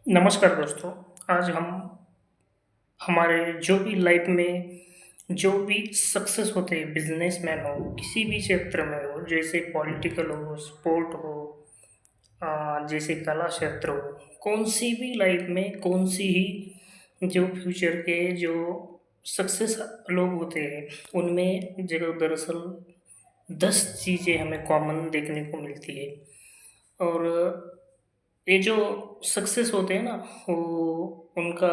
नमस्कार दोस्तों। आज हम हमारे जो भी लाइफ में जो भी सक्सेस होते हैं, बिजनेसमैन हो, किसी भी क्षेत्र में हो, जैसे पॉलिटिकल हो, स्पोर्ट हो, जैसे कला क्षेत्र हो, कौन सी भी लाइफ में कौन सी ही जो फ्यूचर के जो सक्सेस लोग होते हैं, उनमें जगह दरअसल 10 चीज़ें हमें कॉमन देखने को मिलती है। और ये जो सक्सेस होते हैं ना, वो उनका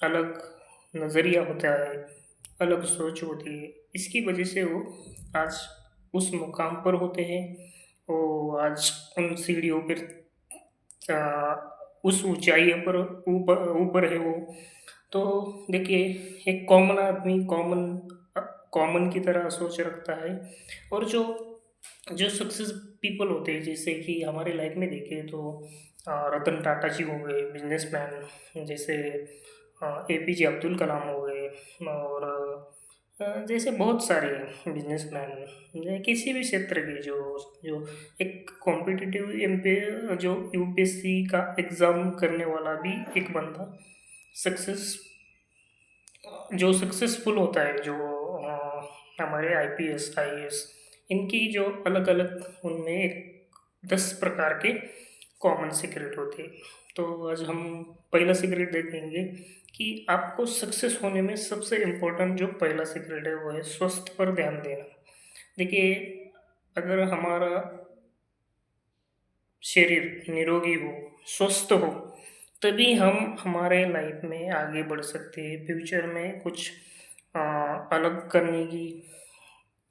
अलग नज़रिया होता है, अलग सोच होती है। इसकी वजह से वो आज उस मुकाम पर होते हैं। वो आज उन सीढ़ियों पर उस ऊंचाई पर ऊपर ऊपर है वो। तो देखिए, एक कॉमन आदमी कॉमन की तरह सोच रखता है। और जो जो सक्सेस पीपल होते हैं, जैसे कि हमारे लाइफ में देखें तो रतन टाटा जी हो गए बिजनेसमैन, जैसे एपीजे अब्दुल कलाम हो गए, और जैसे बहुत सारे बिजनेसमैन किसी भी क्षेत्र के जो जो एक कॉम्पिटिटिव एमपी जो यूपीएससी का एग्ज़ाम करने वाला भी एक बंदा सक्सेस जो सक्सेसफुल होता है, जो हमारे आईपीएस आईएएस, इनकी जो अलग अलग उनमें एक 10 प्रकार के कॉमन सीक्रेट होते हैं। तो आज हम पहला सीक्रेट देखेंगे कि आपको सक्सेस होने में सबसे इम्पोर्टेंट जो पहला सीक्रेट है वो है स्वास्थ्य पर ध्यान देना। देखिए, अगर हमारा शरीर निरोगी हो, स्वस्थ हो, तभी हम हमारे लाइफ में आगे बढ़ सकते हैं। फ्यूचर में कुछ अलग करने की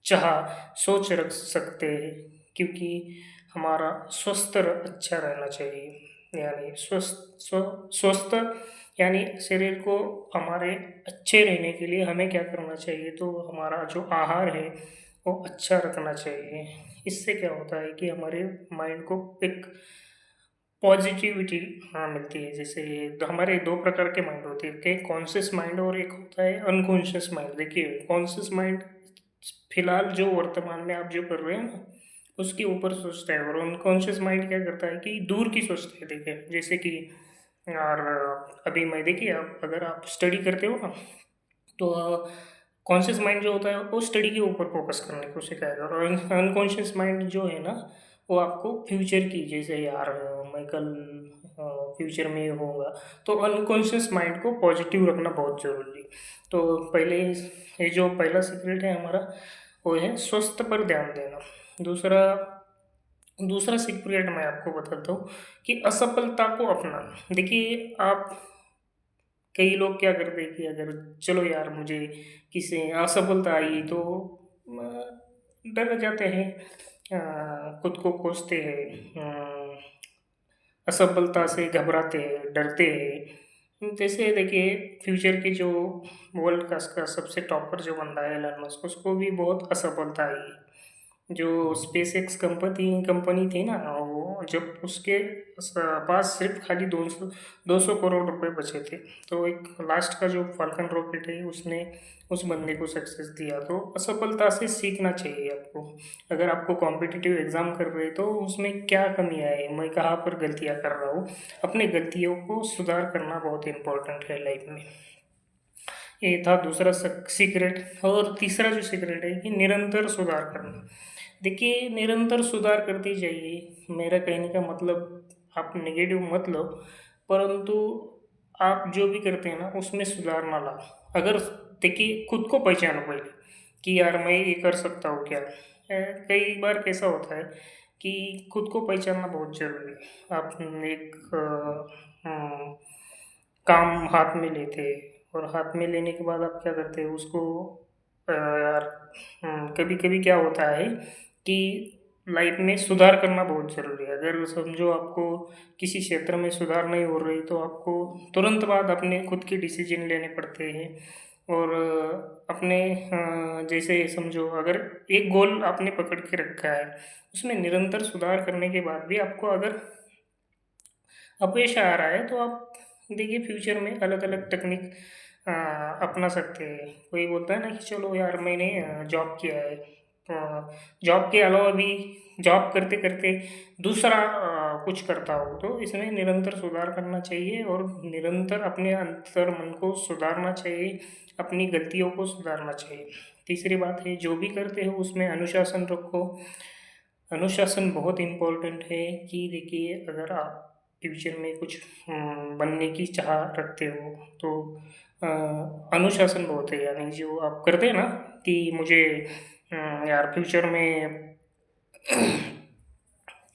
चाह सोच रख सकते हैं, क्योंकि हमारा अच्छा रहना चाहिए। यानी स्वस्थ यानी शरीर को हमारे अच्छे रहने के लिए हमें क्या करना चाहिए, तो हमारा जो आहार है वो अच्छा रखना चाहिए। इससे क्या होता है कि हमारे माइंड को एक पॉजिटिविटी मिलती है। जैसे हमारे 2 प्रकार के माइंड होते हैं, एक कॉन्शियस माइंड और एक होता है अनकॉन्शियस माइंड। देखिए, कॉन्शियस माइंड फिलहाल जो वर्तमान में आप जो कर रहे हैं ना, उसके ऊपर सोचता है, और अनकॉन्शियस माइंड क्या करता है कि दूर की सोचता है। देखिए, जैसे कि यार, अभी मैं देखिए, आप अगर आप स्टडी करते हो ना, तो कॉन्शियस माइंड जो होता है वो स्टडी के ऊपर फोकस करने को सिखाएगा, और अनकॉन्शियस माइंड जो है ना, वो आपको फ्यूचर की, जैसे यार मैं कल फ्यूचर में ये होऊंगा, तो अनकॉन्शियस माइंड को पॉजिटिव रखना बहुत ज़रूरी है। तो पहले ये जो पहला सीक्रेट है हमारा, वो है स्वस्थ पर ध्यान देना। दूसरा दूसरा सीक्रेट मैं आपको बताता हूँ कि असफलता को अपनाना। देखिए, आप कई लोग क्या करते हैं कि अगर चलो यार मुझे किसी असफलता आई तो डर जाते हैं, खुद को कोसते हैं, असफलता से घबराते हैं, डरते हैं। जैसे देखिए, फ्यूचर के जो वर्ल्ड का सबसे टॉपर जो बंदा है एलन मस्क, उसको भी बहुत असफलता आई है। जो स्पेस एक्स कंपनी कंपनी थी ना, वो जब उसके पास सिर्फ खाली 200 करोड़ रुपए बचे थे, तो एक लास्ट का जो फाल्कन रॉकेट है, उसने उस बंदे को सक्सेस दिया। तो असफलता से सीखना चाहिए आपको। अगर आपको कॉम्पिटिटिव एग्जाम कर रहे हैं तो उसमें क्या कमी है, मैं कहाँ पर गलतियाँ कर रहा हूँ, अपने गलतियों को सुधार करना बहुत इम्पोर्टेंट है लाइफ में। ये था दूसरा सीक्रेट। और तीसरा जो सीक्रेट है कि निरंतर सुधार करना। देखिए, निरंतर सुधार करते जाइए। मेरा कहने का मतलब, आप नेगेटिव मत लो, परंतु आप जो भी करते हैं ना, उसमें सुधार ना लाओ। अगर देखिए, खुद को पहचानो पहले कि यार मैं ये कर सकता हूँ क्या। कई बार कैसा होता है कि खुद को पहचानना बहुत ज़रूरी है। आप एक काम हाथ में लेते हैं, और हाथ में लेने के बाद आप क्या करते हैं उसको, यार कभी कभी क्या होता है कि लाइफ में सुधार करना बहुत ज़रूरी है। अगर समझो आपको किसी क्षेत्र में सुधार नहीं हो रही, तो आपको तुरंत बाद अपने खुद के डिसीजन लेने पड़ते हैं। और अपने जैसे समझो, अगर एक गोल आपने पकड़ के रखा है, उसमें निरंतर सुधार करने के बाद भी आपको अगर अपयश आ रहा है, तो आप देखिए फ्यूचर में अलग अलग टेक्निक अपना सकते हैं। कोई बोलता है ना कि चलो यार मैंने जॉब किया है, जॉब के अलावा भी जॉब करते करते दूसरा कुछ करता हो तो इसमें निरंतर सुधार करना चाहिए और निरंतर अपने अंतर मन को सुधारना चाहिए, अपनी गलतियों को सुधारना चाहिए। तीसरी बात है, जो भी करते हो उसमें अनुशासन रखो। अनुशासन बहुत इम्पोर्टेंट है कि देखिए, अगर आप फ्यूचर में कुछ बनने की चाह रखते हो तो अ, अनुशासन बहुत है, यानी जो आप करते हैं ना कि मुझे यार फ्यूचर में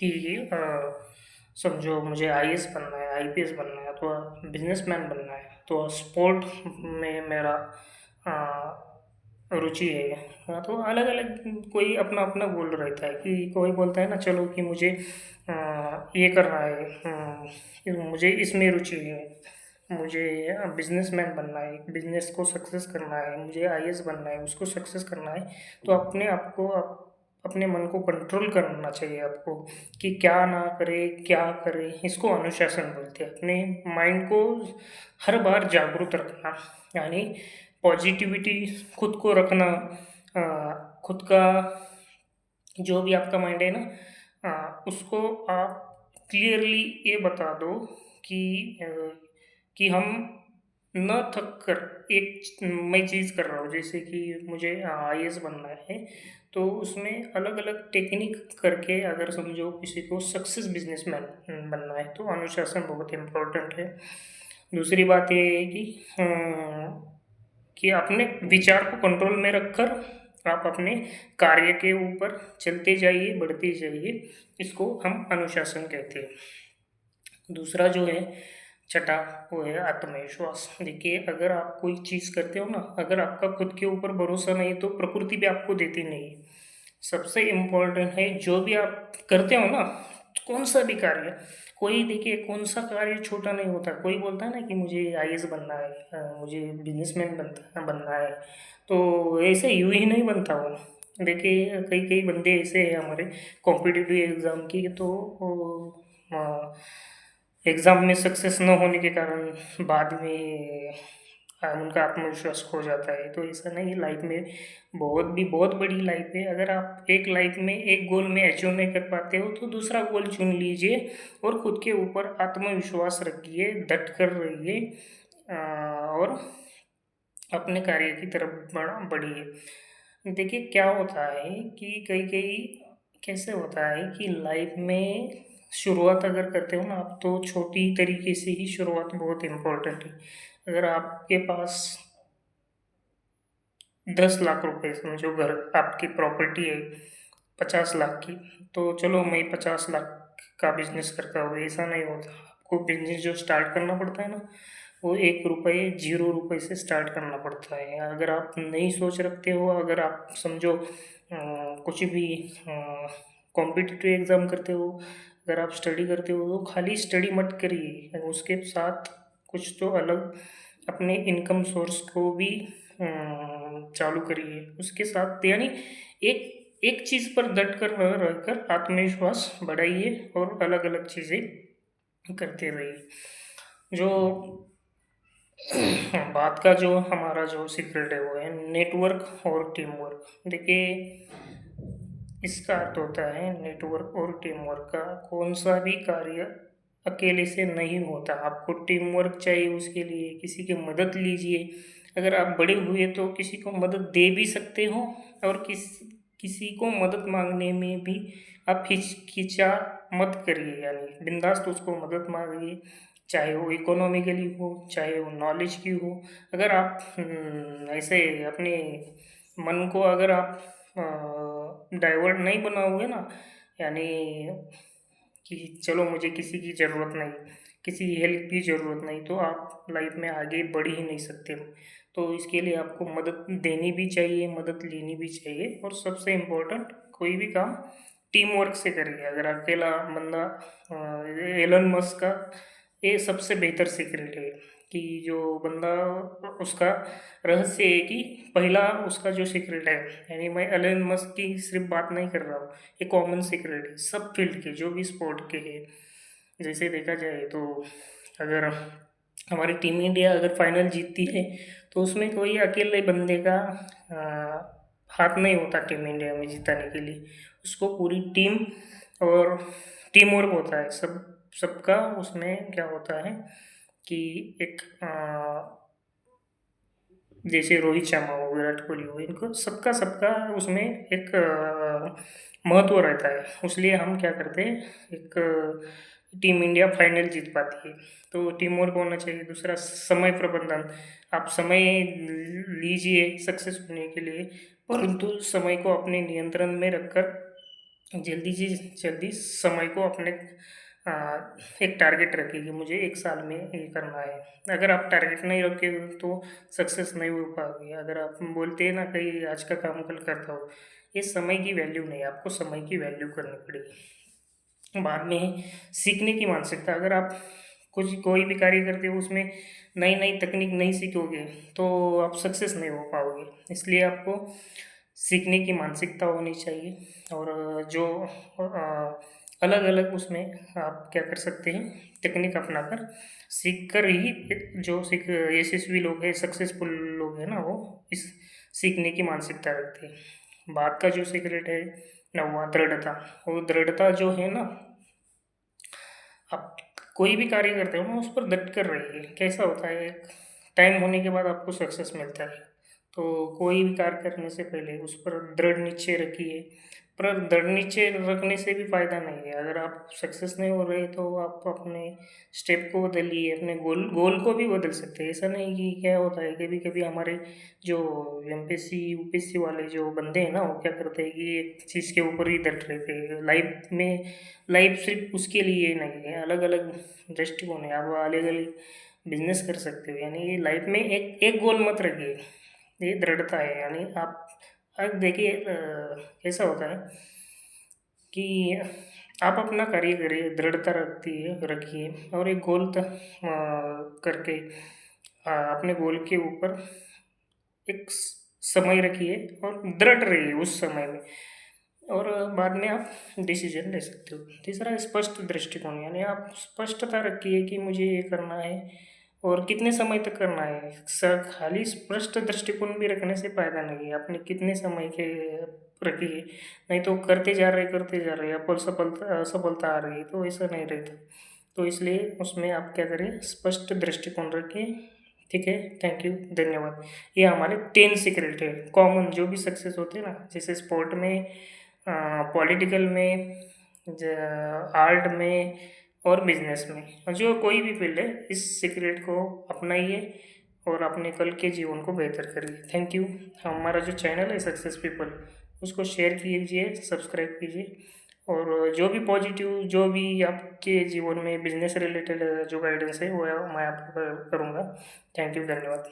कि समझो मुझे आईएएस बनना है, आईपीएस बनना है, तो बिजनेसमैन बनना है, तो स्पोर्ट में मेरा रुचि है। हाँ, तो अलग अलग कोई अपना अपना गोल रहता है कि कोई बोलता है ना चलो कि मुझे ये करना है, मुझे इसमें रुचि है, मुझे बिजनेसमैन बनना है, बिजनेस को सक्सेस करना है, मुझे आईएएस बनना है, उसको सक्सेस करना है। तो अपने आप को अपने मन को कंट्रोल करना चाहिए आपको कि क्या ना करे क्या करे, इसको अनुशासन बोलते हैं। अपने माइंड को हर बार जागरूक रखना, यानी पॉजिटिविटी खुद को रखना। खुद का जो भी आपका माइंड है ना, उसको आप क्लियरली ये बता दो कि कि हम न थक कर एक मैं चीज़ कर रहा हूँ, जैसे कि मुझे आईएएस बनना है, तो उसमें अलग अलग टेक्निक करके अगर समझो किसी को सक्सेस बिजनेसमैन बनना है तो अनुशासन बहुत इम्पोर्टेंट है। दूसरी बात ये है कि अपने विचार को कंट्रोल में रखकर आप अपने कार्य के ऊपर चलते जाइए, बढ़ते जाइए, इसको हम अनुशासन कहते हैं। दूसरा जो है छठा, वो है आत्मविश्वास। देखिए, अगर आप कोई चीज़ करते हो ना, अगर आपका खुद के ऊपर भरोसा नहीं तो प्रकृति भी आपको देती नहीं है। सबसे इम्पोर्टेंट है जो भी आप करते हो ना, कौन सा भी कार्य, कोई देखिए कौन सा कार्य छोटा नहीं होता। कोई बोलता है ना कि मुझे आईएएस बनना है, मुझे बिजनेसमैन बनना है, तो ऐसे यूं ही नहीं बनता वो। देखिए, कई कई बंदे ऐसे हैं हमारे कॉम्पिटिटिव एग्ज़ाम की, तो एग्ज़ाम में सक्सेस न होने के कारण बाद में उनका आत्मविश्वास खो जाता है। तो ऐसा नहीं, लाइफ में बहुत बड़ी लाइफ है। अगर आप एक लाइफ में एक गोल में अचीव नहीं कर पाते हो तो दूसरा गोल चुन लीजिए और खुद के ऊपर आत्मविश्वास रखिए, डट कर रहिए, और अपने कार्य की तरफ बढ़िए। देखिए, क्या होता है कि कई कई कैसे होता है कि लाइफ में शुरुआत अगर करते हो ना आप, तो छोटी तरीके से ही शुरुआत बहुत इम्पोर्टेंट है। अगर आपके पास 10 लाख रुपए, समझो घर आपकी प्रॉपर्टी है 50 लाख की, तो चलो मैं 50 लाख का बिजनेस करता हूँ, ऐसा नहीं होता। आपको बिजनेस जो स्टार्ट करना पड़ता है ना, वो 1 रुपये 0 रुपये से स्टार्ट करना पड़ता है। अगर आप नहीं सोच रखते हो, अगर आप समझो कुछ भी कॉम्पिटिटिव एग्ज़ाम करते हो, अगर आप स्टडी करते हो तो खाली स्टडी मत करिए, उसके साथ कुछ तो अलग अपने इनकम सोर्स को भी चालू करिए। उसके साथ यानी एक एक चीज़ पर डट कर रहकर आत्मविश्वास बढ़ाइए और अलग अलग चीज़ें करते रहिए। जो बात का जो हमारा जो सीक्रेट है वो है नेटवर्क और टीम वर्क। देखिए, इसका अर्थ होता है नेटवर्क और टीम वर्क का। कौन सा भी कार्य अकेले से नहीं होता, आपको टीम वर्क चाहिए, उसके लिए किसी की मदद लीजिए। अगर आप बड़े हुए तो किसी को मदद दे भी सकते हो, और किसी को मदद मांगने में भी आप हिचकिचा मत करिए, यानी बिंदास उसको मदद मांगिए, चाहे वो इकोनॉमिकली हो, चाहे वो नॉलेज की हो। अगर आप ऐसे अपने मन को अगर आप डाइवर्ट नहीं बनाओगे ना, यानी कि चलो मुझे किसी की ज़रूरत नहीं, किसी हेल्प की ज़रूरत नहीं, तो आप लाइफ में आगे बढ़ ही नहीं सकते हो। तो इसके लिए आपको मदद देनी भी चाहिए, मदद लेनी भी चाहिए, और सबसे इम्पोर्टेंट कोई भी काम टीम वर्क से करिए। अगर अकेला बंदा एलन मस्क का ये सबसे बेहतर सीक्रेट है कि जो बंदा उसका रहस्य है कि पहला उसका जो सीक्रेट है, यानी मैं एलन मस्क की सिर्फ बात नहीं कर रहा हूँ, ये कॉमन सीक्रेट है सब फील्ड के जो भी स्पोर्ट के हैं। जैसे देखा जाए तो अगर हमारी टीम इंडिया अगर फाइनल जीतती है तो उसमें कोई अकेले बंदे का हाथ नहीं होता टीम इंडिया में जिताने के लिए। उसको पूरी टीम और टीम वर्क होता है, सबका उसमें क्या होता है कि एक जैसे रोहित शर्मा हो, विराट कोहली हो, इनको सबका सबका उसमें एक महत्व रहता है। इसलिए हम क्या करते हैं, एक टीम इंडिया फाइनल जीत पाती है। तो टीम वर्क होना चाहिए। दूसरा, समय प्रबंधन। आप समय लीजिए सक्सेस होने के लिए, परंतु समय को अपने नियंत्रण में रखकर जल्दी से जल्दी समय को अपने आ, एक टारगेट रखिए कि मुझे एक साल में ये करना है। अगर आप टारगेट नहीं रखे तो सक्सेस नहीं हो पाओगे। अगर आप बोलते हैं ना कहीं आज का काम कल करता हो, ये समय की वैल्यू नहीं है, आपको समय की वैल्यू करनी पड़ेगी। बाद में सीखने की मानसिकता। अगर आप कुछ कोई भी कार्य करते हो उसमें नई नई तकनीक नहीं सीखोगे तो आप सक्सेस नहीं हो पाओगे। इसलिए आपको सीखने की मानसिकता होनी चाहिए। और जो अलग अलग उसमें आप क्या कर सकते हैं, टेक्निक अपनाकर सीख कर ही जो सीख यशस्वी लोग हैं, सक्सेसफुल लोग हैं ना, वो इस सीखने की मानसिकता रखते हैं। बात का जो सीक्रेट है ना, वो दृढ़ता। वो दृढ़ता जो है ना, आप कोई भी कार्य करते हो ना उस पर डट कर रहिए। कैसा होता है, एक टाइम होने के बाद आपको सक्सेस मिलता है। तो कोई भी कार्य करने से पहले उस पर दृढ़ निश्चय रखिए। पर दृढ़ निश्चय रखने से भी फायदा नहीं है। अगर आप सक्सेस नहीं हो रहे तो आप अपने स्टेप को बदलिए, अपने गोल गोल को भी बदल सकते हैं। ऐसा नहीं कि क्या होता है, कभी कभी हमारे जो एमपीएससी यूपीएससी वाले जो बंदे हैं ना, वो क्या करते हैं कि एक चीज़ के ऊपर ही डट रहते हैं लाइफ में। लाइफ सिर्फ उसके लिए नहीं है, अलग अलग दृष्टिकोण है। आप अलग अलग बिजनेस कर सकते हो। यानी ये लाइफ में एक एक गोल मत रखिए, ये दृढ़ता है। यानी आप अब देखिए ऐसा होता है कि आप अपना कार्य करिए, दृढ़ता रखिए और एक गोल तक करके अपने गोल के ऊपर एक समय रखिए और दृढ़ रहिए उस समय में। और बाद में आप डिसीजन ले सकते हो। तीसरा, स्पष्ट दृष्टिकोण। यानी आप स्पष्टता रखिए कि मुझे ये करना है और कितने समय तक करना है। सर खाली स्पष्ट दृष्टिकोण भी रखने से फायदा नहीं है। आपने कितने समय के रखिए, नहीं तो करते जा रहे सफलता असफलता आ रही है, तो ऐसा नहीं रहता। तो इसलिए उसमें आप क्या करें, स्पष्ट दृष्टिकोण रखिए। ठीक है, थैंक यू, धन्यवाद। ये हमारे 10 सीक्रेट है कॉमन, जो भी सक्सेस होते हैं ना, जैसे स्पोर्ट में, पॉलिटिकल में, आर्ट में और बिजनेस में, और जो कोई भी फील्ड है, इस सीक्रेट को अपनाइए और अपने कल के जीवन को बेहतर करिए। Thank you. हमारा जो चैनल है सक्सेस पीपल, उसको शेयर कीजिए, सब्सक्राइब कीजिए। और जो भी पॉजिटिव, जो भी आपके जीवन में बिजनेस रिलेटेड जो गाइडेंस है वो मैं आपको करूँगा। थैंक यू, धन्यवाद।